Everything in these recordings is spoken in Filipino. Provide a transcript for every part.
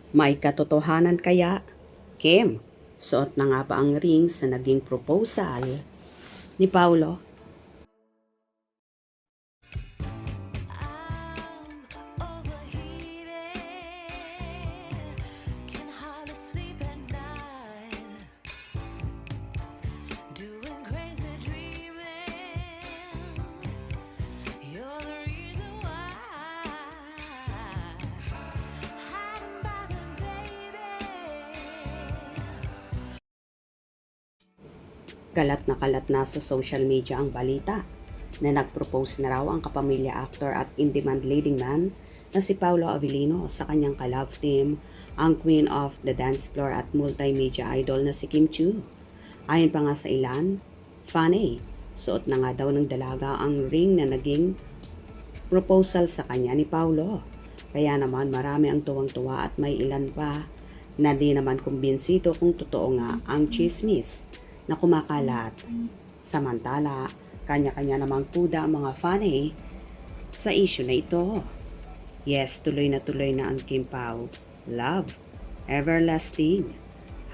May katotohanan kaya? Kim, suot na nga ba ang ring sa naging proposal ni Paulo? I'm overheated, can hardly sleep at night, doing crazy dreaming. You're the reason why. Hiding by the baby. Kalat na sa social media ang balita na nag-propose na raw ang kapamilya actor at in-demand leading man na si Paulo Avellino sa kanyang ka-love team, ang queen of the dance floor at multimedia idol na si Kim Chiu. Ayon pa nga sa ilan, funny, suot na nga daw ng dalaga ang ring na naging proposal sa kanya ni Paulo. Kaya naman marami ang tuwang-tuwa at may ilan pa na di naman kumbinsido kung totoo nga ang chismis na kumakalat. Samantala, kanya-kanya namang kuda ang mga fanay sa issue na ito. Yes, tuloy na ang Kim Pao. Love, everlasting.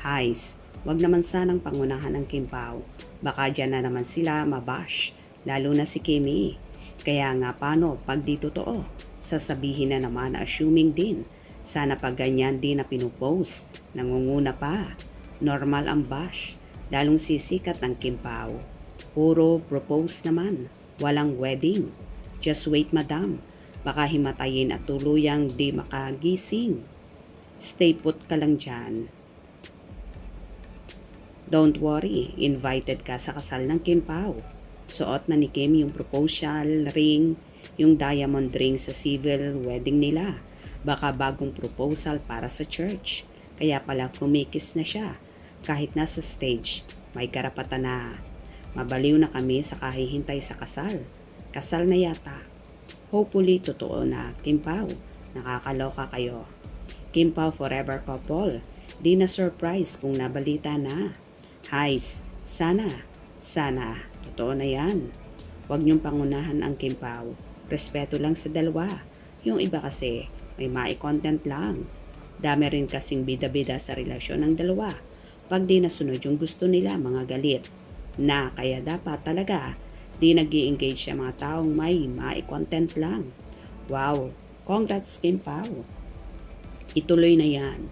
Highs, wag naman sanang pangunahan ang Kim Pao. Baka dyan na naman sila mabash, lalo na si Kimi. Kaya nga paano pag di totoo? Sasabihin na naman assuming din. Sana pag ganyan din na pinupost, nangunguna pa. Normal ang bash, lalong sisikat ang Kim Pao. Puro propose naman, walang wedding. Just wait madam, baka himatayin at tuluyang di makagising. Stay put ka lang dyan. Don't worry, invited ka sa kasal ng Kim Pao. Suot na ni Kim yung proposal ring, yung diamond ring sa civil wedding nila. Baka bagong proposal para sa church. Kaya pala kumikis na siya. Kahit nasa stage, may karapatan na. Mabaliw na kami sa kahihintay sa kasal. Kasal na yata. Hopefully, totoo na, Kim Pao. Nakakaloka kayo. Kim Pao forever couple. Di na surprise kung nabalita na. Highs, sana, totoo na yan. Huwag niyong pangunahan ang Kim Pao. Respeto lang sa dalawa. Yung iba kasi, may mai-content lang. Dami rin kasing bida-bida sa relasyon ng dalawa. Pag di nasunod yung gusto nila, mga galit. Na kaya dapat talaga di nag-i-engage sa mga taong may mai-content lang. Wow, congrats Kim Pao. Ituloy na yan.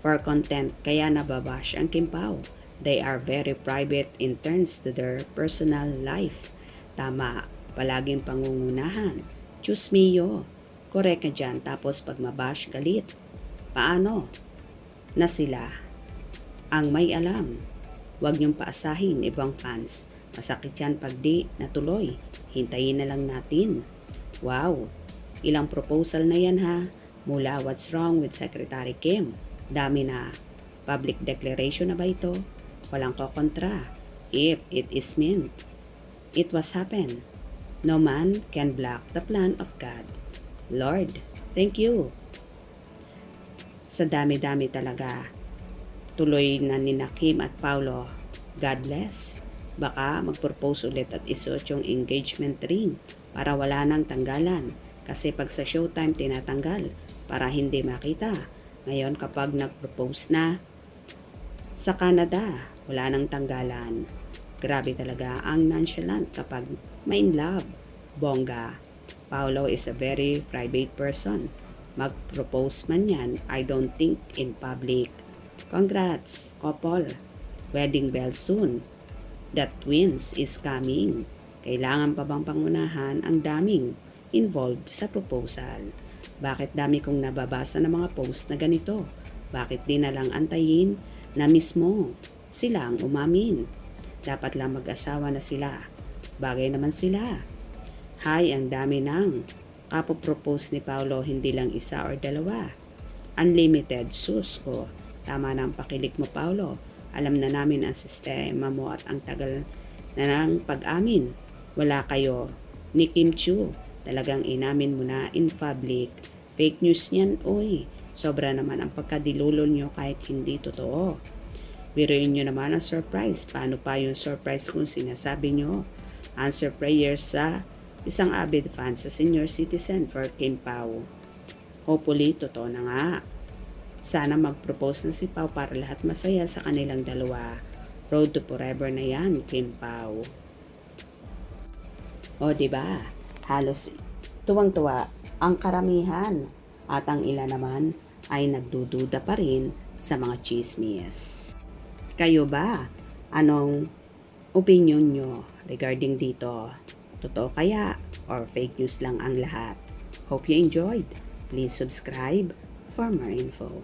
For content, kaya nababash ang Kim Pao. They are very private in terms to their personal life. Tama, palaging pangungunahan. Diyos mio, correct ka dyan tapos pag mabash galit. Paano? Na sila ang may alam. Huwag niyong paasahin ibang fans. Masakit yan pag di natuloy. Hintayin na lang natin. Wow, ilang proposal na yan ha. Mula what's wrong with Secretary Kim. Dami na. Public declaration na ba ito? Walang kokontra. If it is meant, it was happen. No man can block the plan of God. Lord, thank you. Sa dami-dami talaga. Tuloy na ni Kim at Paulo. God bless. Baka mag-propose ulit at isuot yung engagement ring para wala nang tanggalan. Kasi pag sa showtime tinatanggal para hindi makita. Ngayon kapag nag-propose na sa Canada, wala nang tanggalan. Grabe talaga ang nonchalant kapag may in love. Bongga. Paulo is a very private person. Mag-propose man yan, I don't think in public. Congrats, couple. Wedding bell soon. The twins is coming. Kailangan pa bang pangunahan ang daming involved sa proposal? Bakit dami kong nababasa ng mga post na ganito? Bakit di na lang antayin na mismo sila ang umamin? Dapat lang mag-asawa na sila. Bagay naman sila. Hay, ang dami nang kapopropose ni Paulo, hindi lang isa or dalawa. Unlimited, sus ko. Tama na ang pakilig mo, Paulo. Alam na namin ang sistema mo at ang tagal na ng pag-amin. Wala kayo ni Kim Chiu. Talagang inamin mo na in public. Fake news niyan, oy. Sobra naman ang pagkadilulo nyo kahit hindi totoo. Biruin nyo naman ang surprise. Paano pa yung surprise kung sinasabi nyo? Answer prayers sa isang avid fan sa senior citizen for Kim Pao. Hopefully, totoo na nga. Sana mag-propose na si Pao para lahat masaya sa kanilang dalawa. Road to forever na yan, Kim Pao. O, diba? Halos tuwang-tuwa ang karamihan at ang ilan naman ay nagdududa pa rin sa mga chismis. Kayo ba? Anong opinion nyo regarding dito? Totoo kaya or fake news lang ang lahat? Hope you enjoyed. Please subscribe for more info.